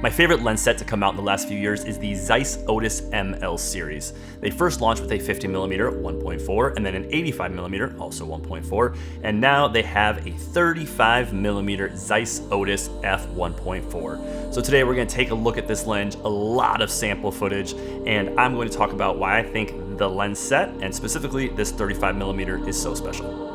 My favorite lens set to come out in the last few years is the Zeiss Otus ML series. They first launched with a 50mm 1.4 and then an 85mm, also 1.4, and now they have a 35mm Zeiss Otus f1.4. So today we're going to take a look at this lens, a lot of sample footage, and I'm going to talk about why I think the lens set, and specifically this 35mm, is so special.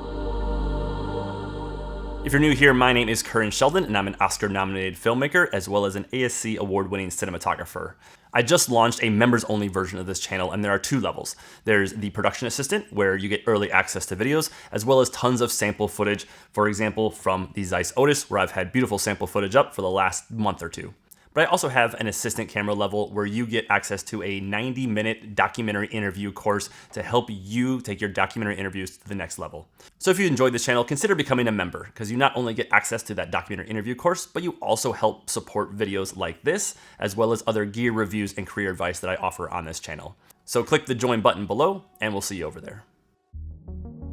If you're new here, my name is Curran Sheldon, and I'm an Oscar-nominated filmmaker as well as an ASC award-winning cinematographer. I just launched a members-only version of this channel, and there are two levels. There's the production assistant, where you get early access to videos, as well as tons of sample footage, for example, from the Zeiss Otus, where I've had beautiful sample footage up for the last month or two. But I also have an assistant camera level where you get access to a 90-minute documentary interview course to help you take your documentary interviews to the next level. So if you enjoyed this channel, consider becoming a member, because you not only get access to that documentary interview course, but you also help support videos like this, as well as other gear reviews and career advice that I offer on this channel. So click the join button below, and we'll see you over there.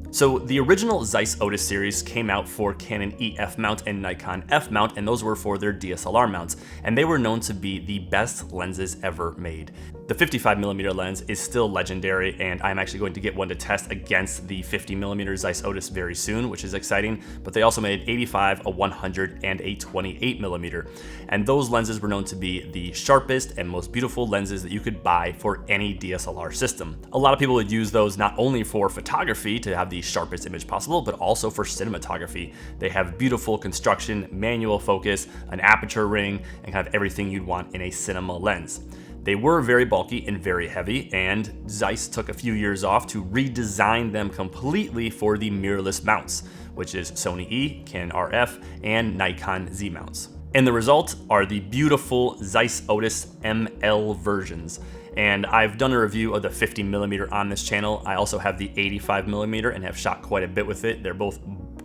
So the original Zeiss Otus series came out for Canon EF mount and Nikon F mount, and those were for their DSLR mounts, and they were known to be the best lenses ever made. The 55mm lens is still legendary, and I'm actually going to get one to test against the 50mm Zeiss Otus very soon, which is exciting, but they also made 85, a 100, and a 28mm, and those lenses were known to be the sharpest and most beautiful lenses that you could buy for any DSLR system. A lot of people would use those not only for photography to have the sharpest image possible, but also for cinematography. They have beautiful construction, manual focus, an aperture ring, and kind of everything you'd want in a cinema lens. They were very bulky and very heavy, and Zeiss took a few years off to redesign them completely for the mirrorless mounts, which is Sony E, Canon RF, and Nikon Z mounts. And the result are the beautiful Zeiss Otus ML versions. And I've done a review of the 50mm on this channel. I also have the 85mm and have shot quite a bit with it. They're both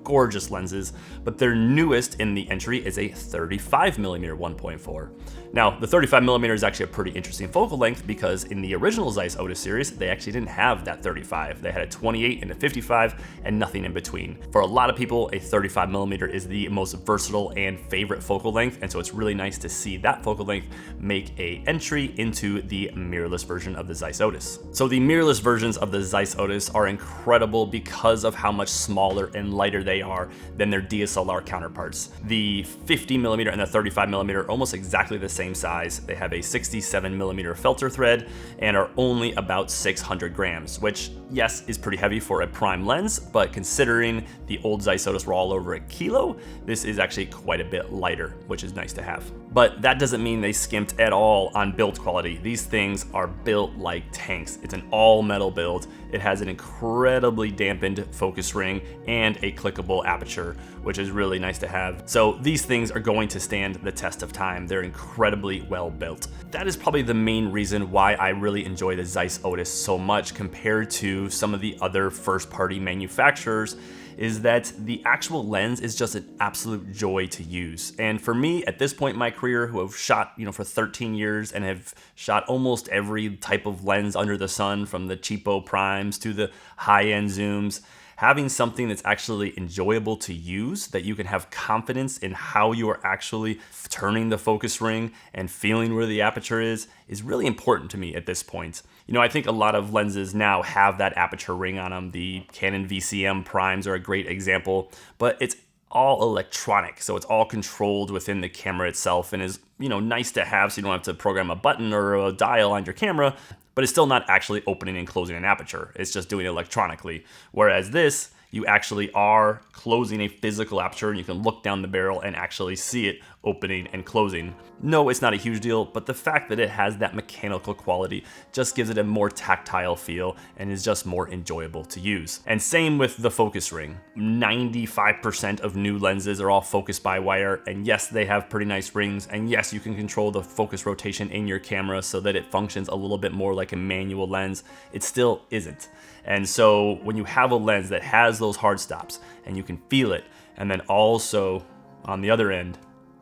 gorgeous lenses, but their newest in the entry is a 35mm 1.4. Now, the 35mm is actually a pretty interesting focal length because in the original Zeiss Otus series, they actually didn't have that 35. They had a 28 and a 55 and nothing in between. For a lot of people, a 35mm is the most versatile and favorite focal length, and so it's really nice to see that focal length make an entry into the mirrorless version of the Zeiss Otus. So the mirrorless versions of the Zeiss Otus are incredible because of how much smaller and lighter they are than their DSLR counterparts. The 50mm and the 35mm are almost exactly the same size. They have a 67mm filter thread and are only about 600 grams, which, yes, is pretty heavy for a prime lens, but considering the old Zeiss Otus were all over a kilo, this is actually quite a bit lighter, which is nice to have. But that doesn't mean they skimped at all on build quality. These things are built like tanks. It's an all-metal build. It has an incredibly dampened focus ring and a clickable aperture, which is really nice to have. So these things are going to stand the test of time. They're incredibly well built. That is probably the main reason why I really enjoy the Zeiss Otus so much compared to some of the other first-party manufacturers, is that the actual lens is just an absolute joy to use. And for me, at this point in my career, who have shot, for 13 years and have shot almost every type of lens under the sun, from the cheapo primes to the high-end zooms, having something that's actually enjoyable to use, that you can have confidence in how you are actually turning the focus ring and feeling where the aperture is really important to me at this point. I think a lot of lenses now have that aperture ring on them. The Canon VCM primes are a great example, but it's all electronic, so it's all controlled within the camera itself and is, nice to have so you don't have to program a button or a dial on your camera, but it's still not actually opening and closing an aperture. It's just doing it electronically. Whereas this, you actually are closing a physical aperture and you can look down the barrel and actually see it opening and closing. No, it's not a huge deal, but the fact that it has that mechanical quality just gives it a more tactile feel and is just more enjoyable to use. And same with the focus ring. 95% of new lenses are all focused by wire, and yes, they have pretty nice rings, and yes, you can control the focus rotation in your camera so that it functions a little bit more like a manual lens. It still isn't. And so when you have a lens that has those hard stops and you can feel it, and then also on the other end,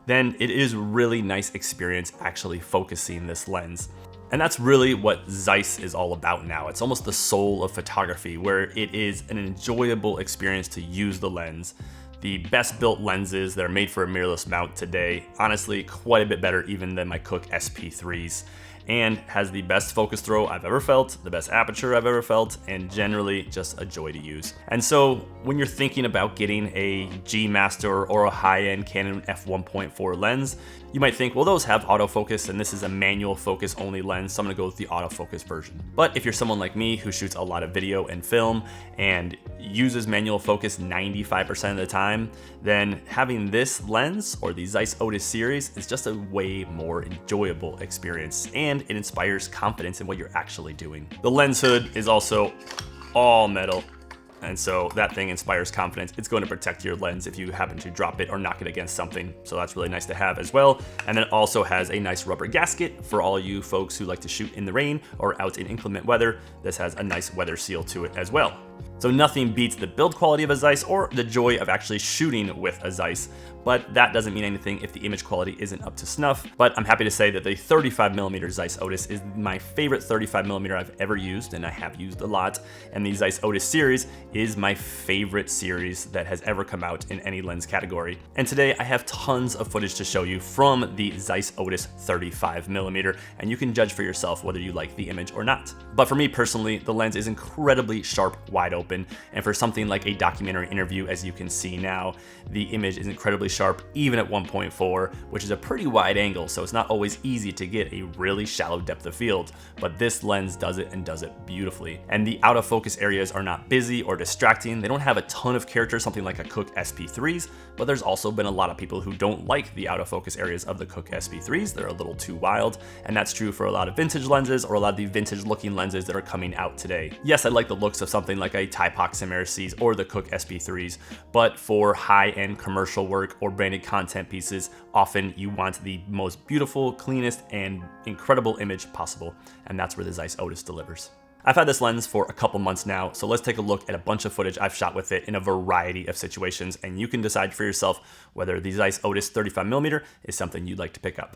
then it is really nice experience actually focusing this lens. And that's really what Zeiss is all about now. It's almost the soul of photography, where it is an enjoyable experience to use the lens. the best built lenses that are made for a mirrorless mount today. Honestly, quite a bit better even than my Cooke SP3s. And has the best focus throw I've ever felt, the best aperture I've ever felt, and generally just a joy to use. And so when you're thinking about getting a G Master or a high-end Canon f1.4 lens, you might think, well, those have autofocus and this is a manual focus only lens, so I'm gonna go with the autofocus version. But if you're someone like me who shoots a lot of video and film and uses manual focus 95% of the time, then having this lens or the Zeiss Otus series is just a way more enjoyable experience, and it inspires confidence in what you're actually doing. The lens hood is also all metal, and so that thing inspires confidence. It's going to protect your lens if you happen to drop it or knock it against something. So that's really nice to have as well. And then it also has a nice rubber gasket for all you folks who like to shoot in the rain or out in inclement weather. This has a nice weather seal to it as well. So nothing beats the build quality of a Zeiss or the joy of actually shooting with a Zeiss, but that doesn't mean anything if the image quality isn't up to snuff. But I'm happy to say that the 35mm Zeiss Otus is my favorite 35mm I've ever used, and I have used a lot. And the Zeiss Otus series is my favorite series that has ever come out in any lens category. And today I have tons of footage to show you from the Zeiss Otus 35mm, and you can judge for yourself whether you like the image or not. But for me personally, the lens is incredibly sharp, wide open. And for something like a documentary interview, as you can see now, the image is incredibly sharp, even at 1.4, which is a pretty wide angle, so it's not always easy to get a really shallow depth of field, but this lens does it and does it beautifully. And the out of focus areas are not busy or distracting. They don't have a ton of character, something like a Cooke SP3s, but there's also been a lot of people who don't like the out of focus areas of the Cooke SP3s. They're a little too wild, and that's true for a lot of vintage lenses or a lot of the vintage looking lenses that are coming out today. Yes, I like the looks of something like a Typox MRCs or the Cooke SP3s, but for high-end commercial work or branded content pieces, often you want the most beautiful, cleanest, and incredible image possible, and that's where the Zeiss Otus delivers. I've had this lens for a couple months now, so let's take a look at a bunch of footage I've shot with it in a variety of situations, and you can decide for yourself whether the Zeiss Otus 35mm is something you'd like to pick up.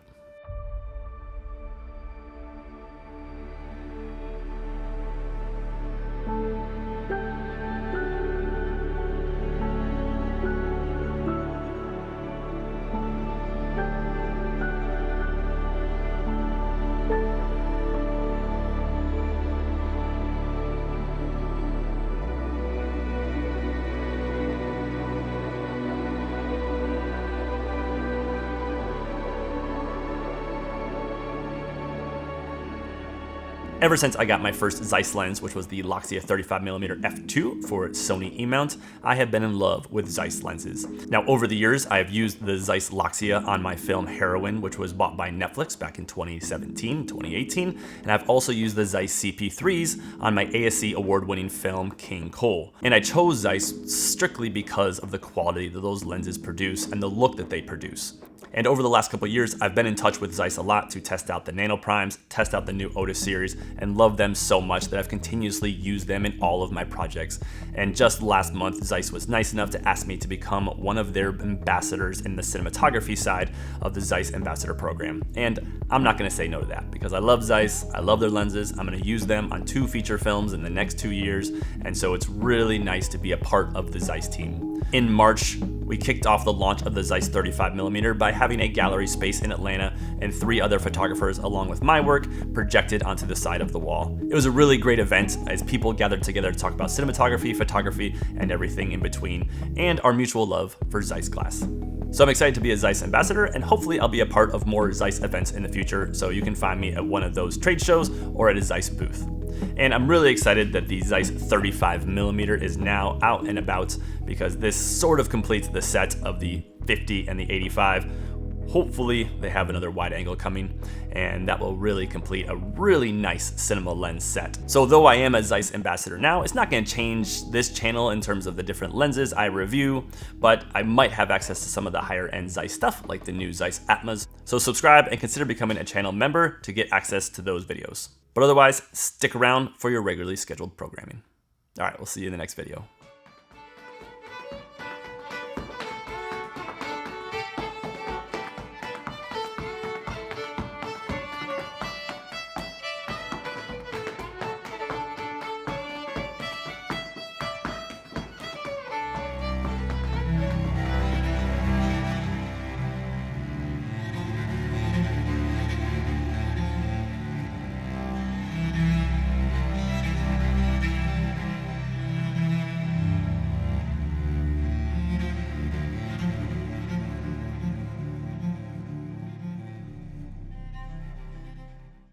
Ever since I got my first Zeiss lens, which was the Loxia 35mm f2 for Sony E-mount, I have been in love with Zeiss lenses. Now, over the years, I have used the Zeiss Loxia on my film Heroine, which was bought by Netflix back in 2017, 2018, and I've also used the Zeiss CP3s on my ASC award-winning film King Cole. And I chose Zeiss strictly because of the quality that those lenses produce and the look that they produce. And over the last couple of years, I've been in touch with Zeiss a lot to test out the Nano Primes, test out the new Otus series, and love them so much that I've continuously used them in all of my projects. And just last month, Zeiss was nice enough to ask me to become one of their ambassadors in the cinematography side of the Zeiss Ambassador program. And I'm not gonna say no to that because I love Zeiss, I love their lenses, I'm gonna use them on 2 feature films in the next 2 years, and so it's really nice to be a part of the Zeiss team. In March, we kicked off the launch of the Zeiss 35mm by having a gallery space in Atlanta and 3 other photographers along with my work projected onto the side of the wall. It was a really great event as people gathered together to talk about cinematography, photography, and everything in between, and our mutual love for Zeiss glass. So I'm excited to be a Zeiss ambassador, and hopefully I'll be a part of more Zeiss events in the future, so you can find me at one of those trade shows or at a Zeiss booth. And I'm really excited that the Zeiss 35mm is now out and about because this sort of completes the set of the 50 and the 85. Hopefully they have another wide angle coming, and that will really complete a really nice cinema lens set. So though I am a Zeiss ambassador now, it's not gonna change this channel in terms of the different lenses I review, but I might have access to some of the higher end Zeiss stuff like the new Zeiss Atmas. So subscribe and consider becoming a channel member to get access to those videos. But otherwise, stick around for your regularly scheduled programming. All right, we'll see you in the next video.